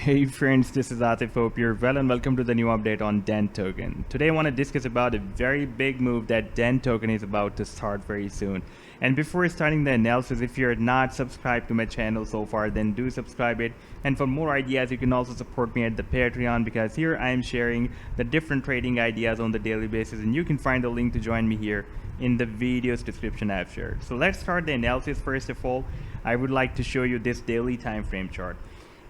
Hey friends, this is Atif. Hope you're well and welcome to the new update on DENT token. Today I want to discuss about a very big move that DENT token is about to start very soon. And before starting the analysis, if you're not subscribed to my channel so far, then do subscribe it. And for more ideas, you can also support me at the Patreon, because here I am sharing the different trading ideas on the daily basis, and you can find the link to join me here in the video's description I've shared. So let's start the analysis. First of all, I would like to show you this daily time frame chart.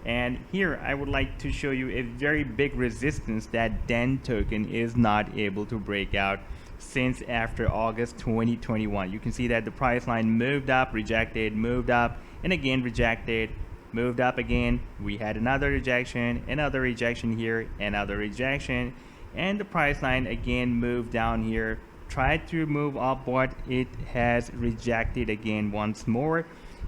And here I would like to show you a very big resistance that DENT token is not able to break out since after August 2021. You can see that the price line moved up, rejected, moved up, and again rejected, moved up again. We had another rejection here, another rejection, and the price line again moved down here, tried to move up, but it has rejected again once more.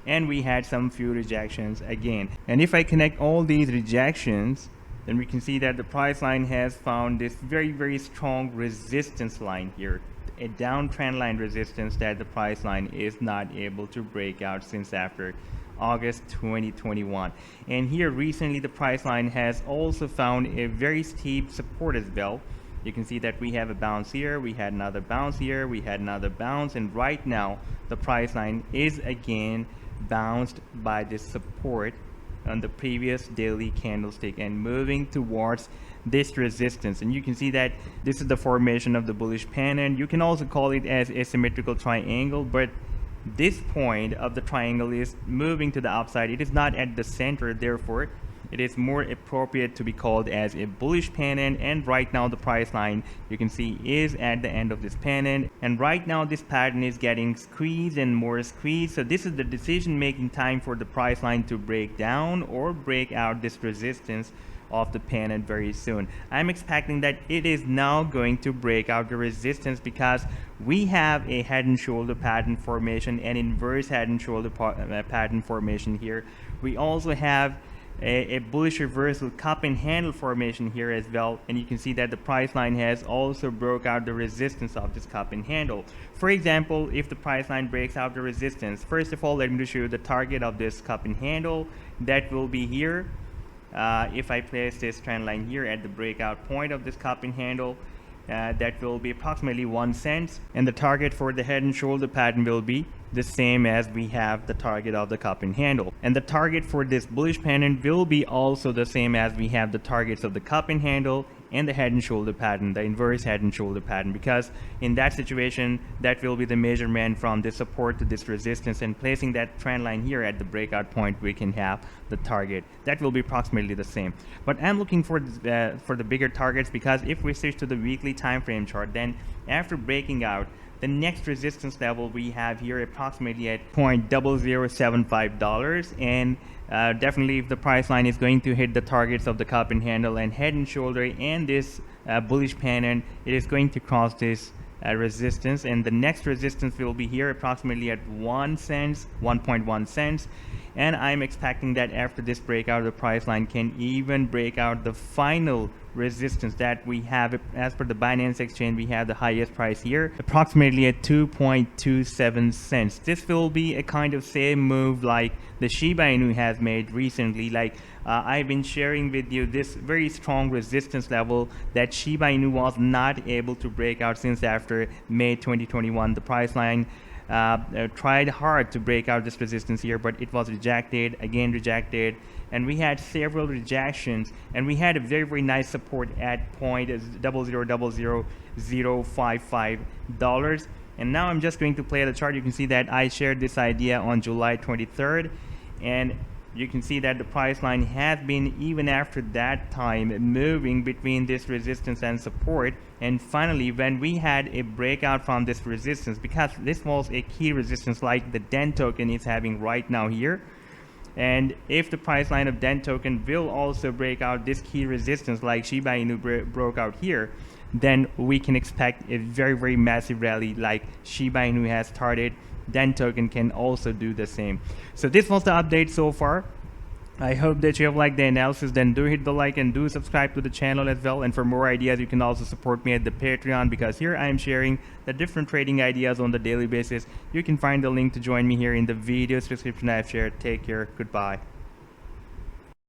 And we had some few rejections again. And if I connect all these rejections, then we can see that the price line has found this very strong resistance line here, a downtrend line resistance that the price line is not able to break out since after August 2021. And here recently the price line has also found a very steep support as well. You can see that we have a bounce here, we had another bounce here, we had another bounce, and right now the price line is again bounced by this support on the previous daily candlestick and moving towards this resistance. And you can see that this is the formation of the bullish pennant. You can also call it as asymmetrical triangle, but this point of the triangle is moving to the upside. It is not at the center, therefore it is more appropriate to be called as a bullish pennant. And right now the price line, you can see, is at the end of this pennant, and right now this pattern is getting squeezed and more squeezed. So this is the decision making time for the price line to break down or break out this resistance of the pennant very soon. I'm expecting that it is now going to break out the resistance, because we have a head and shoulder pattern formation, an inverse head and shoulder pattern formation here. We also have a bullish reversal cup and handle formation here as well, and you can see that the price line has also broke out the resistance of this cup and handle. For example, if the price line breaks out the resistance, first of all, let me show you the target of this cup and handle. That will be here. If I place this trend line here at the breakout point of this cup and handle, that will be approximately 1 cent, and the target for the head and shoulder pattern will be the same as we have the target of the cup and handle, and the target for this bullish pennant will be also the same as we have the targets of the cup and handle and the head and shoulder pattern, the inverse head and shoulder pattern, because in that situation that will be the measurement from this support to this resistance, and placing that trend line here at the breakout point, we can have the target that will be approximately the same. But I'm looking for the bigger targets, because if we switch to the weekly time frame chart, then after breaking out the next resistance level we have here approximately at $0.0075, and definitely if the price line is going to hit the targets of the cup and handle and head and shoulder and this bullish pennant, it is going to cross this resistance, and the next resistance will be here approximately at 1 cent, 1.1 cents. And I'm expecting that after this breakout, the price line can even break out the final resistance that we have. As per the Binance exchange, we have the highest price here approximately at 2.27 cents. This will be a kind of same move like the Shiba Inu has made recently. Like I've been sharing with you this very strong resistance level that Shiba Inu was not able to break out since after May 2021. The price line tried hard to break out this resistance here, but it was rejected, again rejected, and we had several rejections, and we had a very nice support at $0.00055. And now I'm just going to play the chart. You can see that I shared this idea on July 23rd, and you can see that the price line has been, even after that time, moving between this resistance and support. And finally, when we had a breakout from this resistance, because this was a key resistance like the DENT token is having right now here, and if the price line of DENT token will also break out this key resistance like Shiba Inu broke out here, then we can expect a very massive rally like Shiba Inu has started. DENT token can also do the same. So this was the update so far. I hope that you have liked the analysis. Then do hit the like and do subscribe to the channel as well. And for more ideas, you can also support me at the Patreon, because here I am sharing the different trading ideas on the daily basis. You can find the link to join me here in the video's description I have shared. Take care. Goodbye.